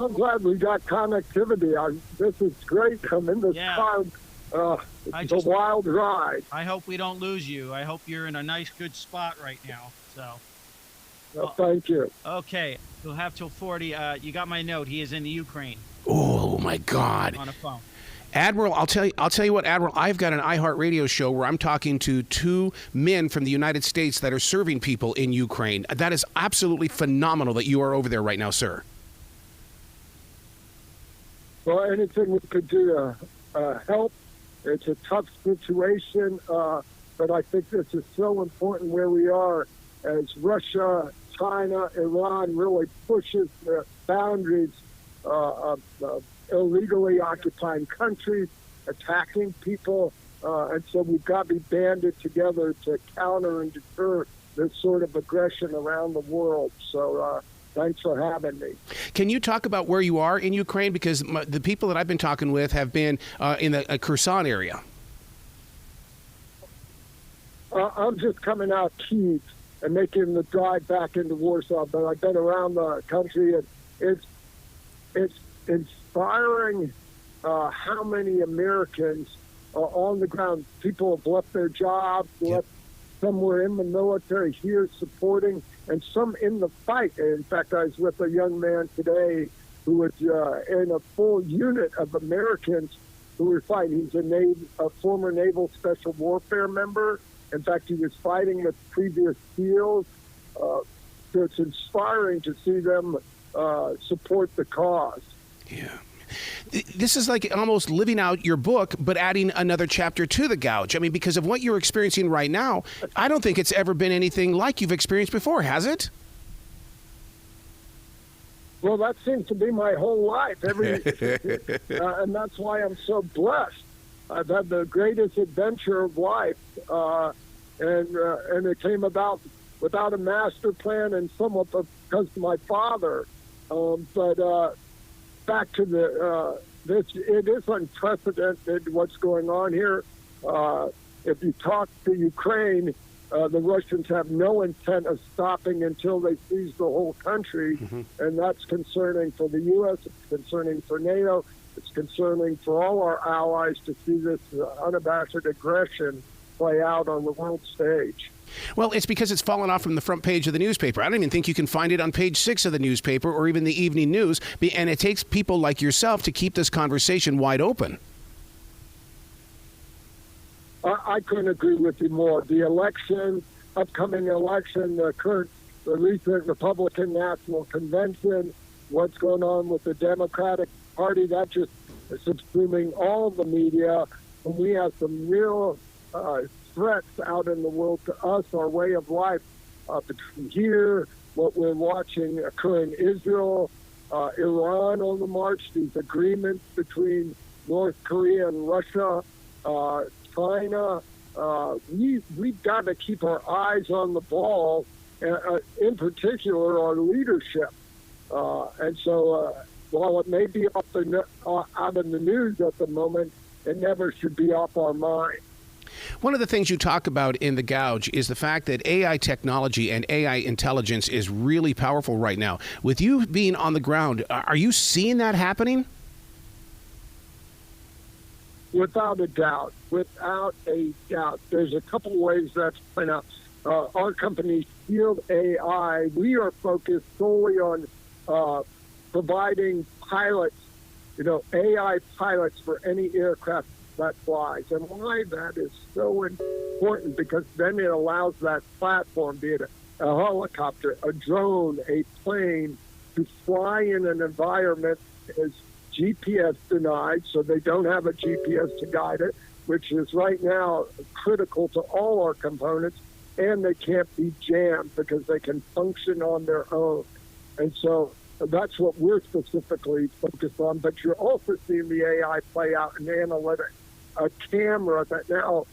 so glad we got connectivity. This is great. I'm in this car. It's a wild ride. I hope we don't lose you. I hope you're in a nice, good spot right now. So. Well, thank you. Okay, you'll have till 40. You got my note. He is in the Ukraine. Oh my God! On a phone. Admiral, I'll tell you what, Admiral. I've got an iHeartRadio show where I'm talking to 2 men from the United States that are serving people in Ukraine. That is absolutely phenomenal that you are over there right now, sir. Well, anything we could do to help. It's a tough situation, but I think this is so important where we are as Russia, China, Iran really pushes the boundaries of illegally occupying countries, attacking people, and so we've got to be banded together to counter and deter this sort of aggression around the world. So thanks for having me. Can you talk about where you are in Ukraine? Because the people that I've been talking with have been in the Kherson area. I'm just coming out Kyiv and making the drive back into Warsaw, but I've been around the country, and it's inspiring how many Americans are on the ground. People have left their jobs, some were in the military here supporting, and some in the fight. In fact, I was with a young man today who was in a full unit of Americans who were fighting. He's a former Naval Special Warfare member. In fact, he was fighting with previous SEALs. So it's inspiring to see them support the cause. Yeah. This is like almost living out your book, but adding another chapter to the Gouge. I mean, because of what you're experiencing right now, I don't think it's ever been anything like you've experienced before, has it? Well, that seems to be my whole life. And that's why I'm so blessed. I've had the greatest adventure of life, and it came about without a master plan and somewhat because of my father. But back to this, it is unprecedented what's going on here. If you talk to Ukraine, the Russians have no intent of stopping until they seize the whole country, and that's concerning for the U.S., it's concerning for NATO, it's concerning for all our allies to see this unabashed aggression play out on the world stage. Well, it's because it's fallen off from the front page of the newspaper. I don't even think you can find it on page 6 of the newspaper or even the evening news, and it takes people like yourself to keep this conversation wide open. I couldn't agree with you more. The upcoming election, the recent Republican National Convention, what's going on with the Democratic Party, that just is subsuming all of the media. And we have some real threats out in the world to us, our way of life. Between here, what we're watching occur in Israel, Iran on the march, these agreements between North Korea and Russia, China. We've got to keep our eyes on the ball, in particular our leadership. And so while it may be out in the news at the moment, it never should be off our mind. One of the things you talk about in the Gouge is the fact that AI technology and AI intelligence is really powerful right now. With you being on the ground, are you seeing that happening? Without a doubt. Without a doubt. There's a couple ways that's playing out. Our company, Shield AI, we are focused solely on providing pilots, AI pilots for any aircraft that flies. And why that is so important, because then it allows that platform, be it a helicopter, a drone, a plane, to fly in an environment is GPS denied, so they don't have a GPS to guide it, which is right now critical to all our components, and they can't be jammed because they can function on their own. And so that's what we're specifically focused on. But you're also seeing the AI play out in analytics. A camera that now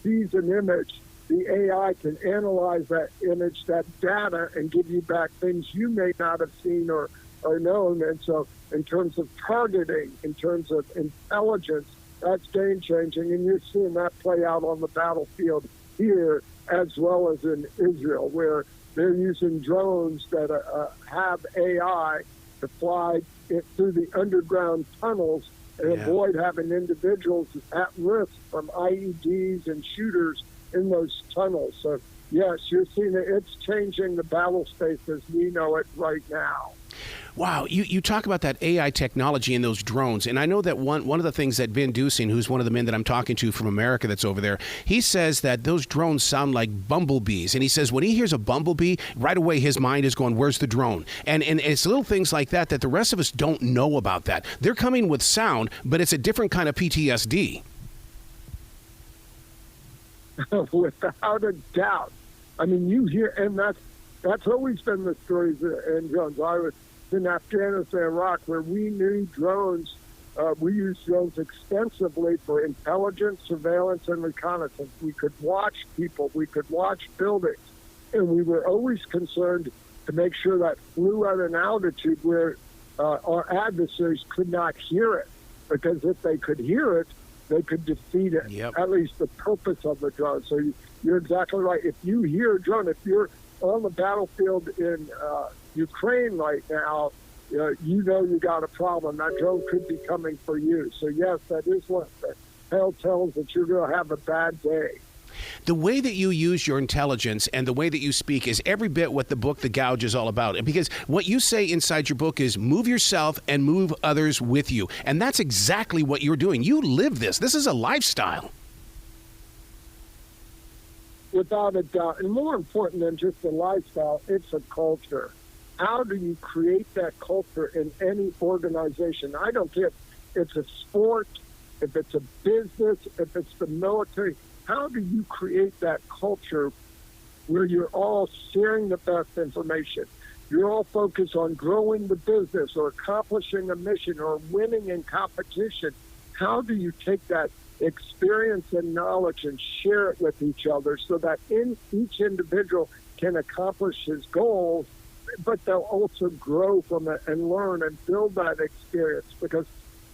sees an image, the AI can analyze that image, that data, and give you back things you may not have seen or known. And so in terms of targeting, in terms of intelligence, that's game-changing. And you're seeing that play out on the battlefield here as well as in Israel, where they're using drones that have AI to fly it through the underground tunnels and avoid having individuals at risk from IEDs and shooters in those tunnels. So, yes, you're seeing it. It's changing the battle space as we know it right now. Wow, you talk about that AI technology and those drones, and I know that one of the things that Vin Dusing, who's one of the men that I'm talking to from America that's over there, he says that those drones sound like bumblebees, and he says when he hears a bumblebee, right away his mind is going, where's the drone? And it's little things like that that the rest of us don't know about that. They're coming with sound, but it's a different kind of PTSD. Without a doubt. I mean, you hear, and that's always been the stories in drones. I was in Afghanistan, Iraq, where we knew drones. We used drones extensively for intelligence, surveillance, and reconnaissance. We could watch people. We could watch buildings. And we were always concerned to make sure that flew at an altitude where our adversaries could not hear it. Because if they could hear it, they could defeat it, at least the purpose of the drone. So you're exactly right. If you hear a drone, if you're on the battlefield in Ukraine right now, you know you got a problem. That drone could be coming for you. So, yes, that is what the tell tells that you're going to have a bad day. The way that you use your intelligence and the way that you speak is every bit what the book, The Gouge, is all about. Because what you say inside your book is move yourself and move others with you. And that's exactly what you're doing. You live this. This is a lifestyle. Without a doubt. And more important than just a lifestyle, it's a culture. How do you create that culture in any organization? I don't care if it's a sport, if it's a business, if it's the military. How do you create that culture where you're all sharing the best information? You're all focused on growing the business or accomplishing a mission or winning in competition. How do you take that experience and knowledge and share it with each other so that each individual can accomplish his goals, but they'll also grow from it and learn and build that experience? Because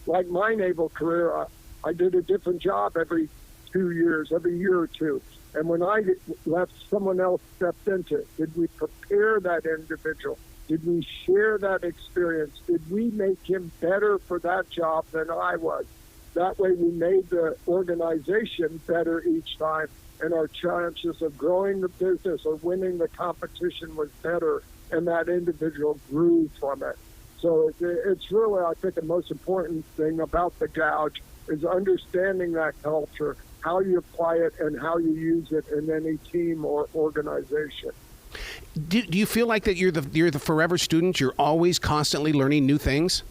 like my naval career, I did a different job every 2 years, every year or two. And when I left, someone else stepped into it. Did we prepare that individual? Did we share that experience? Did we make him better for that job than I was? That way we made the organization better each time, and our chances of growing the business or winning the competition was better, and that individual grew from it. So it's really, I think, the most important thing about the Gouge is understanding that culture, how you apply it, and how you use it in any team or organization. Do you feel like that you're the forever student? You're always constantly learning new things?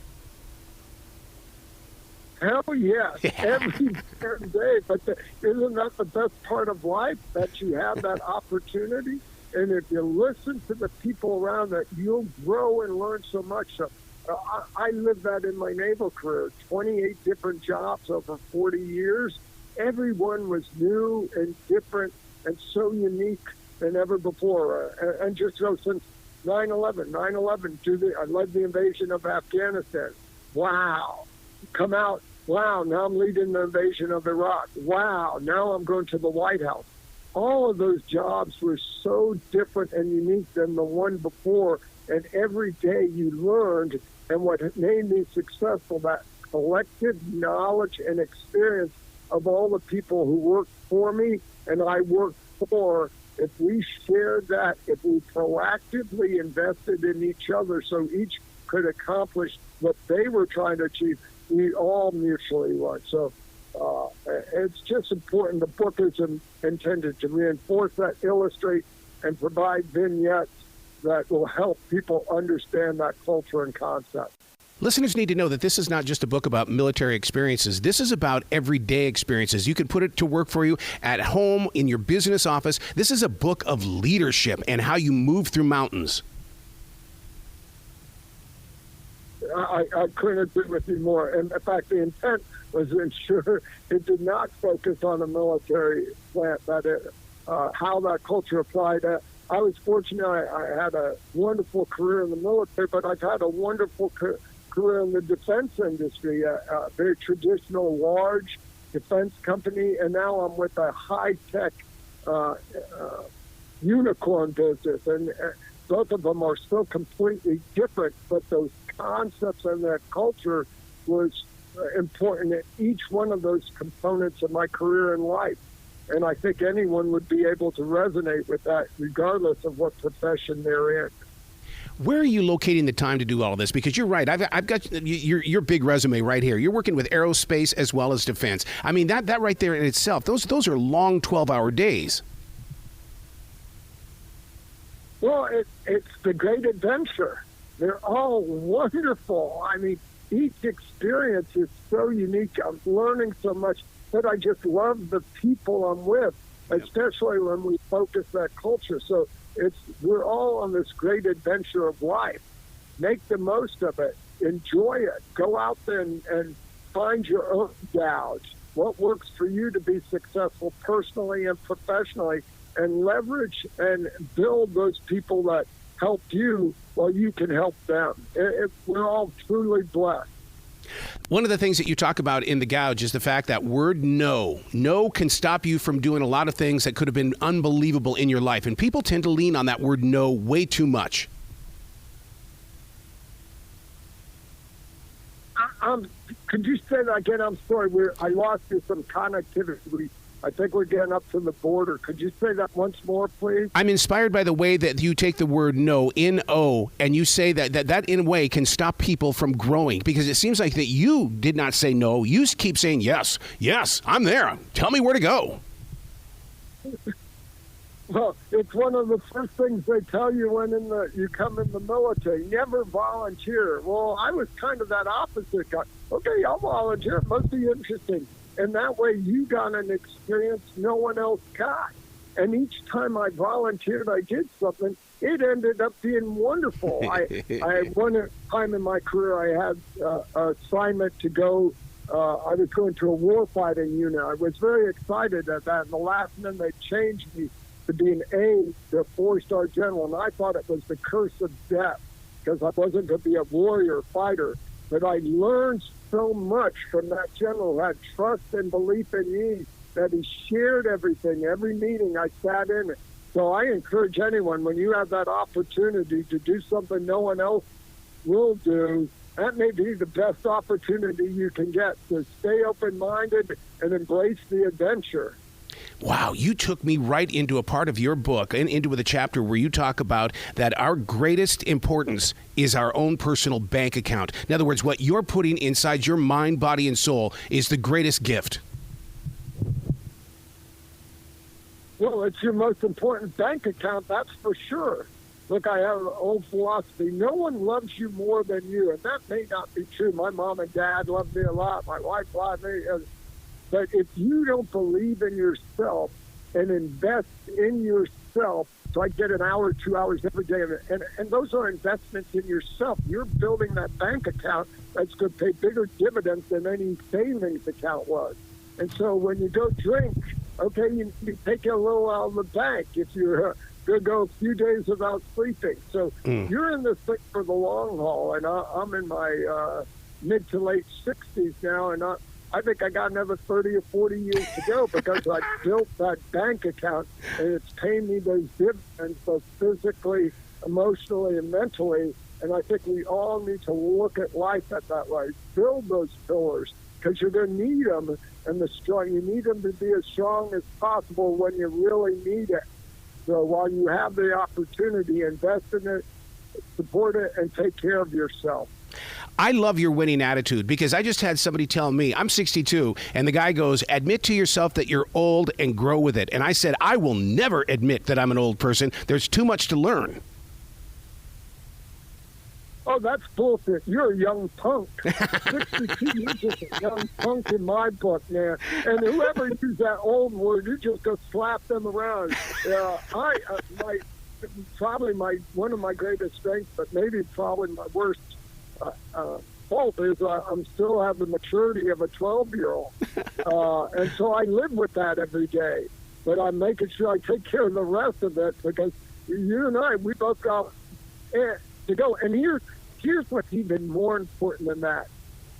Hell yes, every day. But isn't that the best part of life, that you have that opportunity? And if you listen to the people around that, you'll grow and learn so much. So, I lived that in my naval career, 28 different jobs over 40 years. Everyone was new and different and so unique than ever before. And just since 9/11, I led the invasion of Afghanistan. Wow. Come out. Wow, now I'm leading the invasion of Iraq. Wow, now I'm going to the White House. All of those jobs were so different and unique than the one before. And every day you learned, and what made me successful, that collective knowledge and experience of all the people who worked for me and I worked for. If we shared that, if we proactively invested in each other so each could accomplish what they were trying to achieve, we all mutually won. So it's just important. The book is intended to reinforce that, illustrate, and provide vignettes that will help people understand that culture and concept. Listeners need to know that this is not just a book about military experiences. This is about everyday experiences. You can put it to work for you at home, in your business office. This is a book of leadership and how you move through mountains. I couldn't agree with you more. And in fact, the intent was to ensure it did not focus on a military plant, how that culture applied. I was fortunate. I had a wonderful career in the military, but I've had a wonderful career in the defense industry, a very traditional, large defense company, and now I'm with a high-tech unicorn business. And both of them are still completely different, but those concepts and that culture was important in each one of those components of my career and life. And I think anyone would be able to resonate with that regardless of what profession they're in. Where are you locating the time to do all this? Because you're right. I've got your big resume right here. You're working with aerospace as well as defense. I mean, that right there in itself, those are long 12-hour days. Well, it's the great adventure. They're all wonderful. I mean, each experience is so unique. I'm learning so much, but I just love the people I'm with, especially when we focus that culture. So we're all on this great adventure of life. Make the most of it. Enjoy it. Go out there and find your own gouge. What works for you to be successful personally and professionally, and leverage and build those people that help you while you can help them. We're all truly blessed. One of the things that you talk about in the Gouge is the fact that word no. No can stop you from doing a lot of things that could have been unbelievable in your life. And people tend to lean on that word no way too much. Could you say that again? I'm sorry. I lost you some connectivity. I think we're getting up to the border. Could you say that once more, please? I'm inspired by the way that you take the word no, N-O, and you say that in a way can stop people from growing, because it seems like that you did not say no. You keep saying yes, I'm there. Tell me where to go. Well, it's one of the first things they tell you when you come in the military. Never volunteer. Well, I was kind of that opposite guy. Okay, I'll volunteer. It must be interesting. And that way you got an experience no one else got. And each time I volunteered, I did something. It ended up being wonderful. One time in my career, I had an assignment to go. I was going to a warfighting unit. I was very excited at that. And the last minute, they changed me to be an A, the 4-star general. And I thought it was the curse of death because I wasn't going to be a warrior fighter. But I learned so much from that general who had trust and belief in me, that he shared everything, every meeting I sat in. So I encourage anyone, when you have that opportunity to do something no one else will do, that may be the best opportunity you can get, to stay open-minded and embrace the adventure. Wow, you took me right into a part of your book and into the chapter where you talk about that our greatest importance is our own personal bank account. In other words, what you're putting inside your mind, body, and soul is the greatest gift. Well, it's your most important bank account, that's for sure. Look, I have an old philosophy. No one loves you more than you, and that may not be true. My mom and dad love me a lot. My wife loved me. But if you don't believe in yourself and invest in yourself, so I get an hour, 2 hours every day, and those are investments in yourself. You're building that bank account that's going to pay bigger dividends than any savings account was. And so when you go drink, okay, you take a little out of the bank if you're going to go a few days without sleeping. So you're in this thing for the long haul, and I'm in my mid to late 60s now, and I think I got another 30 or 40 years to go because I built that bank account, and it's paying me those dividends both physically, emotionally, and mentally. And I think we all need to look at life at that way. Build those pillars because you're going to need them, and you need them to be as strong as possible when you really need it. So while you have the opportunity, invest in it, support it, and take care of yourself. I love your winning attitude, because I just had somebody tell me, I'm 62, and the guy goes, admit to yourself that you're old and grow with it. And I said, I will never admit that I'm an old person. There's too much to learn. Oh, that's bullshit. You're a young punk. 62 years is a young punk in my book, man. And whoever used that old word, you just go slap them around. One of my greatest strengths, but maybe probably my worst fault is I'm still have the maturity of a 12-year-old. And so I live with that every day. But I'm making sure I take care of the rest of it, because you and I, we both got to go. And here's what's even more important than that.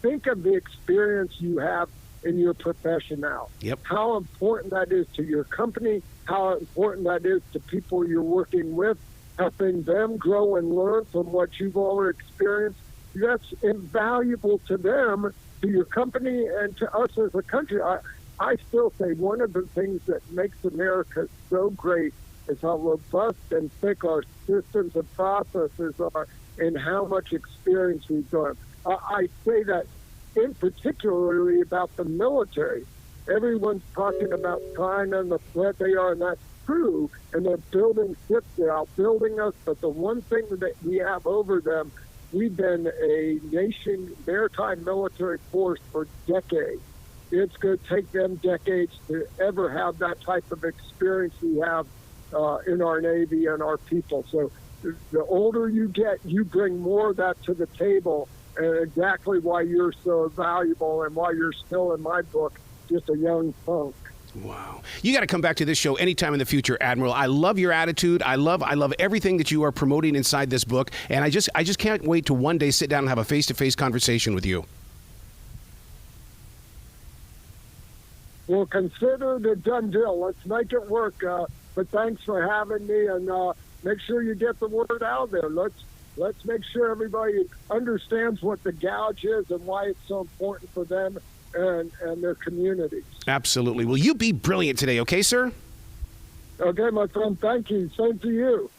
Think of the experience you have in your profession now. Yep. How important that is to your company, how important that is to people you're working with, helping them grow and learn from what you've already experienced. that's invaluable to them, to your company, and to us as a country. I still say one of the things that makes America so great is how robust and thick our systems and processes are and how much experience we've done. I say that in particularly about the military. Everyone's talking about China and the threat they are, and that's true, and they're building ships, they're outbuilding us, but the one thing that we have over them, we've been a nation, maritime military force for decades. It's going to take them decades to ever have that type of experience we have in our Navy and our people. So the older you get, you bring more of that to the table, and exactly why you're so valuable and why you're still, in my book, just a young punk. Wow. You got to come back to this show anytime in the future, Admiral. I love your attitude. I love everything that you are promoting inside this book, and I just can't wait to one day sit down and have a face-to-face conversation with you. Well, consider it a done deal. Let's make it work. But thanks for having me, and make sure you get the word out there. Let's make sure everybody understands what the Gouge is and why it's so important for them and their communities. Absolutely. Well, you be brilliant today, okay, sir? Okay, my friend. Thank you. Same to you.